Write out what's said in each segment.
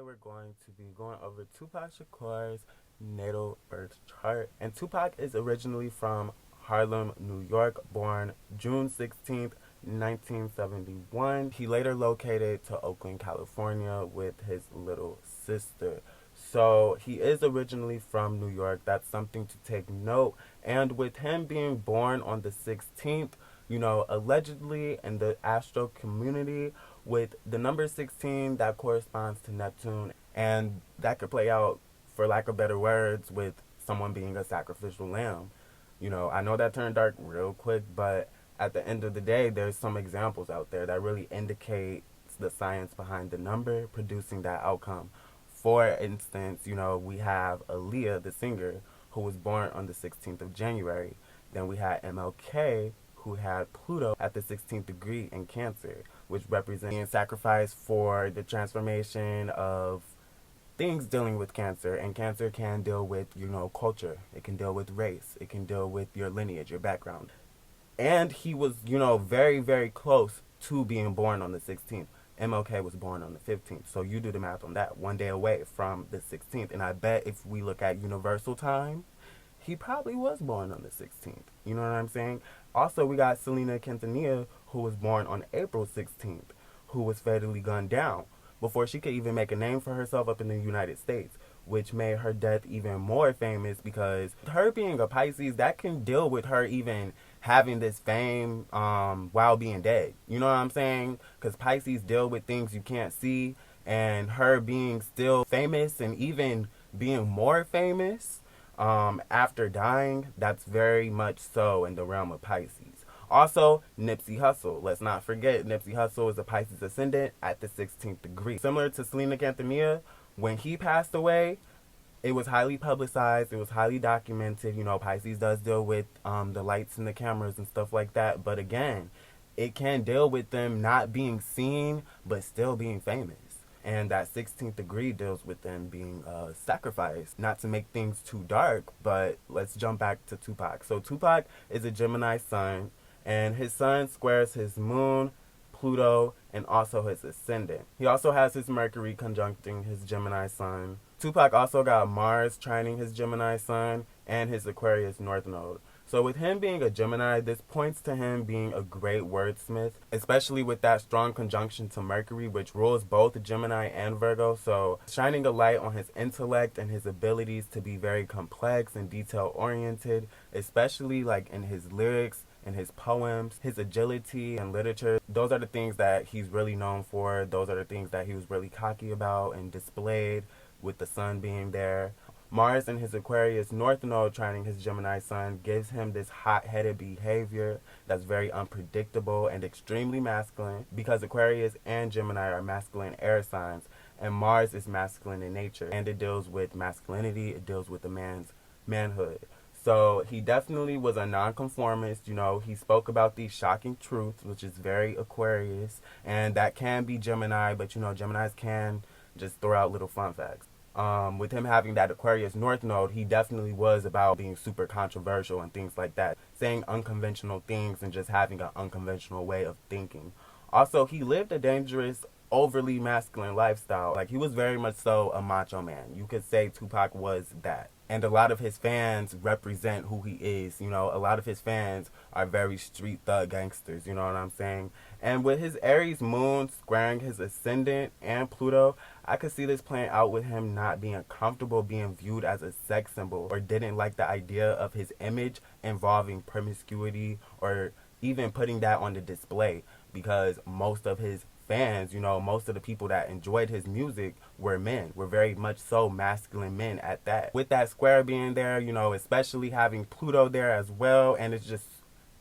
we're going to be going over Tupac Shakur's natal birth chart. And Tupac is originally from Harlem, New York, born June 16th, 1971. He later located to Oakland, California with his little sister. So he is originally from New York. That's something to take note. And with him being born on the 16th, allegedly in the astro community, with the number 16, that corresponds to Neptune. And that could play out, for lack of better words, with someone being a sacrificial lamb. I know that turned dark real quick, but at the end of the day, there's some examples out there that really indicate the science behind the number producing that outcome. For instance, we have Aaliyah, the singer, who was born on the 16th of January. Then we had MLK, who had Pluto at the 16th degree in Cancer, which represents being sacrificed for the transformation of things dealing with Cancer. And Cancer can deal with, culture. It can deal with race. It can deal with your lineage, your background. And he was, very, very close to being born on the 16th. MLK was born on the 15th. So you do the math on that. One day away from the 16th. And I bet if we look at universal time, he probably was born on the 16th. You know what I'm saying? Also, we got Selena Quintanilla, who was born on April 16th, who was fatally gunned down before she could even make a name for herself up in the United States, which made her death even more famous because her being a Pisces, that can deal with her even having this fame while being dead. You know what I'm saying? Because Pisces deal with things you can't see, and her being still famous and even being more famous after dying, that's very much so in the realm of Pisces. Also, Nipsey Hussle. Let's not forget, Nipsey Hussle is a Pisces ascendant at the 16th degree. Similar to Selena Quintanilla, when he passed away, it was highly publicized. It was highly documented. Pisces does deal with the lights and the cameras and stuff like that. But again, it can deal with them not being seen, but still being famous. And that 16th degree deals with them being sacrificed. Not to make things too dark, but let's jump back to Tupac. So Tupac is a Gemini sun, and his sun squares his moon, Pluto, and also his ascendant. He also has his Mercury conjuncting his Gemini sun. Tupac also got Mars trining his Gemini sun and his Aquarius North Node. So with him being a Gemini, this points to him being a great wordsmith, especially with that strong conjunction to Mercury, which rules both Gemini and Virgo. So shining a light on his intellect and his abilities to be very complex and detail-oriented, especially like in his lyrics and his poems, his agility and literature. Those are the things that he's really known for. Those are the things that he was really cocky about and displayed with the sun being there. Mars in his Aquarius North Node trining his Gemini sun gives him this hot-headed behavior that's very unpredictable and extremely masculine, because Aquarius and Gemini are masculine air signs, and Mars is masculine in nature, and it deals with masculinity. It deals with the man's manhood. So he definitely was a nonconformist. He spoke about these shocking truths, which is very Aquarius, and that can be Gemini, but Geminis can just throw out little fun facts. With him having that Aquarius North Node, he definitely was about being super controversial and things like that, saying unconventional things and just having an unconventional way of thinking. Also, he lived a dangerous, overly masculine lifestyle. Like, he was very much so a macho man. You could say Tupac was that. And a lot of his fans represent who he is. A lot of his fans are very street thug gangsters, you know what I'm saying? And with his Aries moon squaring his ascendant and Pluto, I could see this playing out with him not being comfortable being viewed as a sex symbol, or didn't like the idea of his image involving promiscuity or even putting that on the display, because most of his fans, most of the people that enjoyed his music were men, were very much so masculine men at that. With that square being there, especially having Pluto there as well, and it's just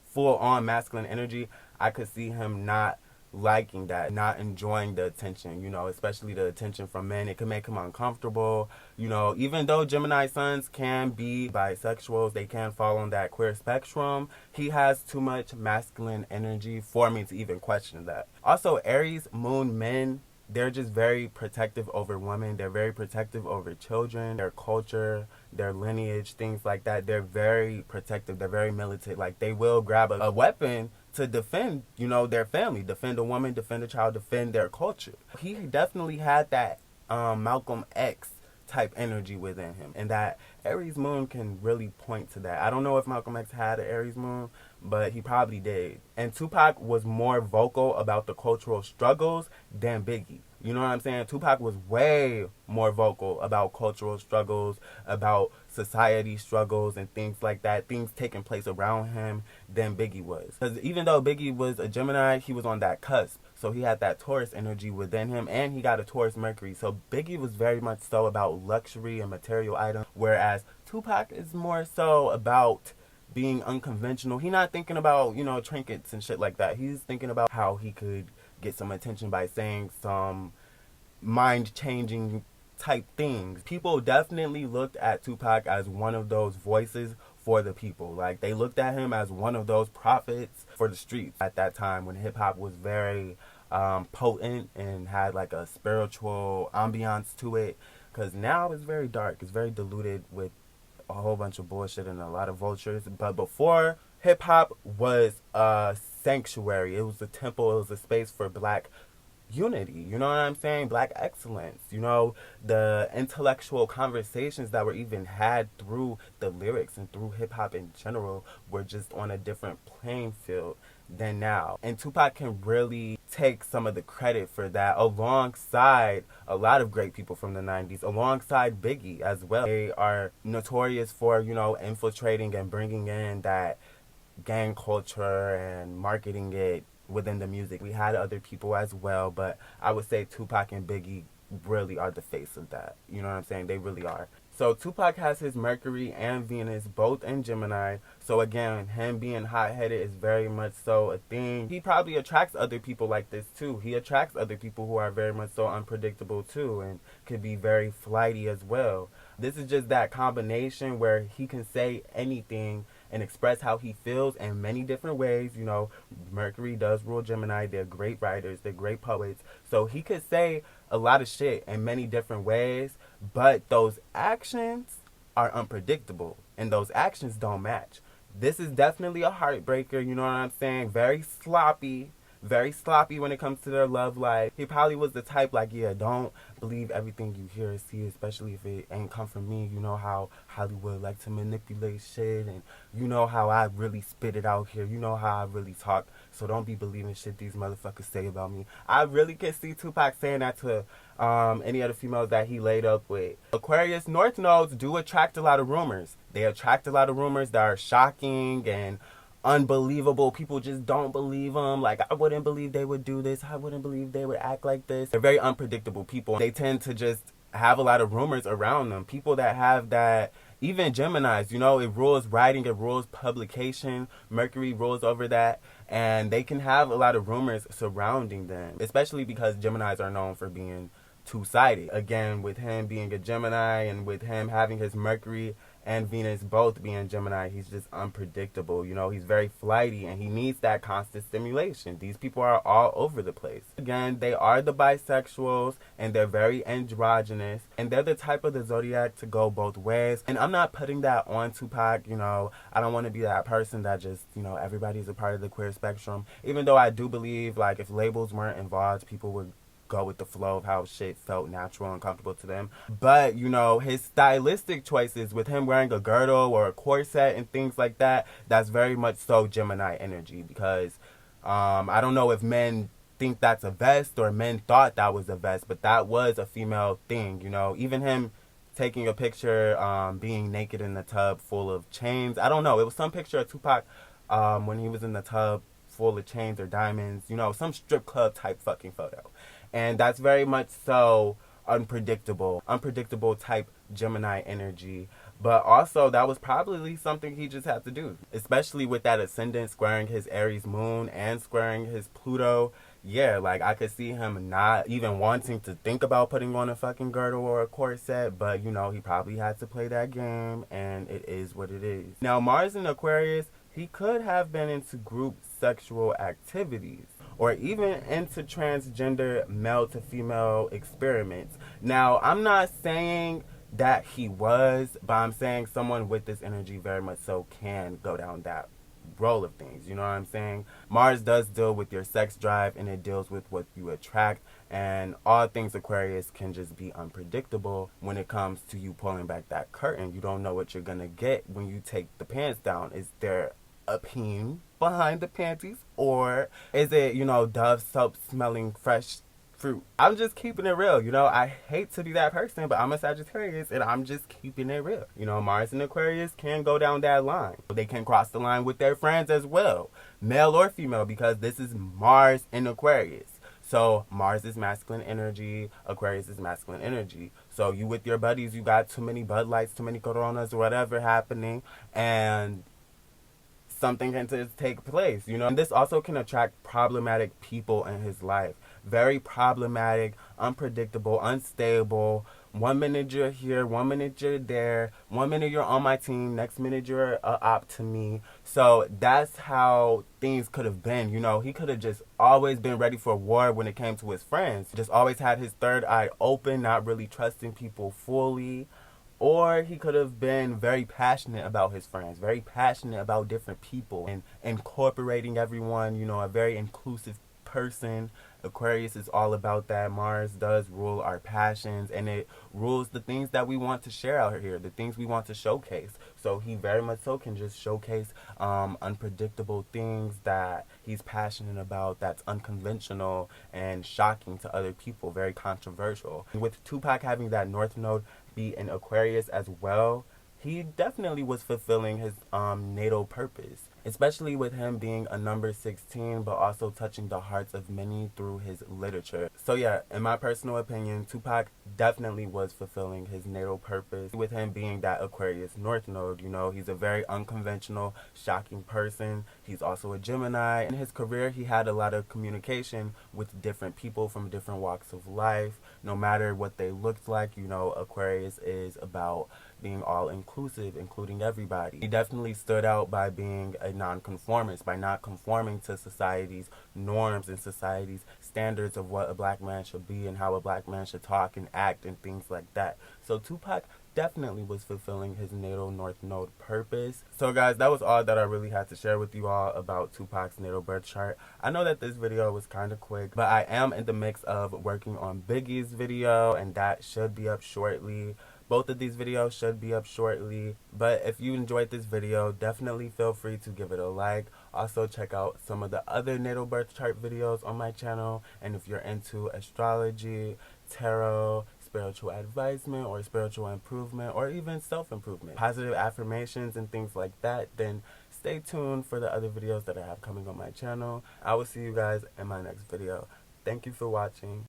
full on masculine energy, I could see him not liking that, not enjoying the attention, especially the attention from men. It could make him uncomfortable. Even though Gemini suns can be bisexuals, they can fall on that queer spectrum, he has too much masculine energy for me to even question that. Also, Aries moon men, they're just very protective over women. They're very protective over children, their culture, their lineage, things like that. They're very protective. They're very militant. Like, they will grab a weapon to defend, their family, defend a woman, defend a child, defend their culture. He definitely had that Malcolm X type energy within him, and that Aries moon can really point to that. I don't know if Malcolm X had an Aries moon, but he probably did. And Tupac was more vocal about the cultural struggles than Biggie. You know what I'm saying? Tupac was way more vocal about cultural struggles, about society struggles and things like that, things taking place around him, than Biggie was. Because even though Biggie was a Gemini, he was on that cusp. So he had that Taurus energy within him, and he got a Taurus Mercury. So Biggie was very much so about luxury and material items, whereas Tupac is more so about being unconventional. He's not thinking about, trinkets and shit like that. He's thinking about how he could get some attention by saying some mind-changing type things. People definitely looked at Tupac as one of those voices for the people. Like, they looked at him as one of those prophets for the streets at that time when hip-hop was very potent and had like a spiritual ambiance to it. Because now it's very dark. It's very diluted with a whole bunch of bullshit and a lot of vultures. But before, hip-hop was a sanctuary. It was a temple. It was a space for black unity, you know what I'm saying? Black excellence, the intellectual conversations that were even had through the lyrics and through hip hop in general were just on a different playing field than now. And Tupac can really take some of the credit for that alongside a lot of great people from the 90s, alongside Biggie as well. They are notorious for, infiltrating and bringing in that gang culture and marketing it within the music. We had other people as well, but I would say Tupac and Biggie really are the face of that. You know what I'm saying? They really are. So Tupac has his Mercury and Venus both in Gemini. So again, him being hot-headed is very much so a thing. He probably attracts other people like this too. He attracts other people who are very much so unpredictable too and could be very flighty as well. This is just that combination where he can say anything and express how he feels in many different ways. Mercury does rule Gemini. They're great writers. They're great poets. So he could say a lot of shit in many different ways, but those actions are unpredictable, and those actions don't match. This is definitely a heartbreaker, you know what I'm saying? Very sloppy when it comes to their love life. He probably was the type like, yeah, don't believe everything you hear or see, especially if it ain't come from me. You know how Hollywood like to manipulate shit, and you know how I really spit it out here. You know how I really talk, so don't be believing shit these motherfuckers say about me. I really can see Tupac saying that to any other females that he laid up with. Aquarius North nodes do attract a lot of rumors. They attract a lot of rumors that are shocking and unbelievable. People just don't believe them. Like, I wouldn't believe they would do this. I wouldn't believe they would act like this. They're very unpredictable people. They tend to just have a lot of rumors around them. People that have that, even Geminis, it rules writing, it rules publication. Mercury rules over that. And they can have a lot of rumors surrounding them, especially because Geminis are known for being two-sided. Again, with him being a Gemini and with him having his Mercury and Venus both being Gemini, he's just unpredictable. He's very flighty and he needs that constant stimulation. These people are all over the place. Again, they are the bisexuals and they're very androgynous, and they're the type of the zodiac to go both ways. And I'm not putting that on Tupac. I don't want to be that person that just, everybody's a part of the queer spectrum. Even though I do believe, like, if labels weren't involved, people would go with the flow of how shit felt natural and comfortable to them. But, his stylistic choices with him wearing a girdle or a corset and things like that, that's very much so Gemini energy, because I don't know if men think that's a vest or men thought that was a vest, but that was a female thing. Even him taking a picture being naked in the tub full of chains. I don't know. It was some picture of Tupac when he was in the tub full of chains or diamonds, some strip club type fucking photo. And that's very much so unpredictable type Gemini energy. But also, that was probably something he just had to do, especially with that ascendant squaring his Aries moon and squaring his Pluto. Yeah, like, I could see him not even wanting to think about putting on a fucking girdle or a corset, but, he probably had to play that game, and it is what it is. Now, Mars in Aquarius, he could have been into group sexual activities, or even into transgender male to female experiments. Now, I'm not saying that he was, but I'm saying someone with this energy very much so can go down that role of things. You know what I'm saying? Mars does deal with your sex drive, and it deals with what you attract And all things Aquarius can just be unpredictable when it comes to you pulling back that curtain. You don't know what you're going to get when you take the pants down. Is there a peen behind the panties? Or is it, Dove soap smelling fresh fruit? I'm just keeping it real. I hate to be that person, but I'm a Sagittarius and I'm just keeping it real. Mars and Aquarius can go down that line. They can cross the line with their friends as well, male or female, because this is Mars in Aquarius. So Mars is masculine energy, Aquarius is masculine energy. So you with your buddies, you got too many Bud Lights, too many Coronas, or whatever happening, and something can take place, And this also can attract problematic people in his life. Very problematic, unpredictable, unstable. One minute you're here, one minute you're there, one minute you're on my team, next minute you're a op to me. So that's how things could have been, He could have just always been ready for war when it came to his friends. Just always had his third eye open, not really trusting people fully. Or he could have been very passionate about his friends, very passionate about different people and incorporating everyone, a very inclusive person. Aquarius is all about that. Mars does rule our passions, and it rules the things that we want to share out here, the things we want to showcase. So he very much so can just showcase unpredictable things that he's passionate about, that's unconventional and shocking to other people, very controversial. With Tupac having that North Node be in Aquarius as well, he definitely was fulfilling his natal purpose, especially with him being a number 16, but also touching the hearts of many through his literature. So yeah, in my personal opinion, Tupac definitely was fulfilling his natal purpose with him being that Aquarius North Node. He's a very unconventional, shocking person. He's also a Gemini. In his career, he had a lot of communication with different people from different walks of life, no matter what they looked like. Aquarius is about being all inclusive, including everybody. He definitely stood out by being a nonconformist, by not conforming to society's norms and society's standards of what a black man should be and how a black man should talk and act and things like that. So Tupac definitely was fulfilling his natal North Node purpose. So guys, that was all that I really had to share with you all about Tupac's natal birth chart. I know that this video was kind of quick, but I am in the mix of working on Biggie's video, and that should be up shortly. Both of these videos should be up shortly. But if you enjoyed this video, definitely feel free to give it a like. Also check out some of the other natal birth chart videos on my channel. And if you're into astrology, tarot, spiritual advisement, or spiritual improvement, or even self-improvement, positive affirmations and things like that, then stay tuned for the other videos that I have coming on my channel. I will see you guys in my next video. Thank you for watching.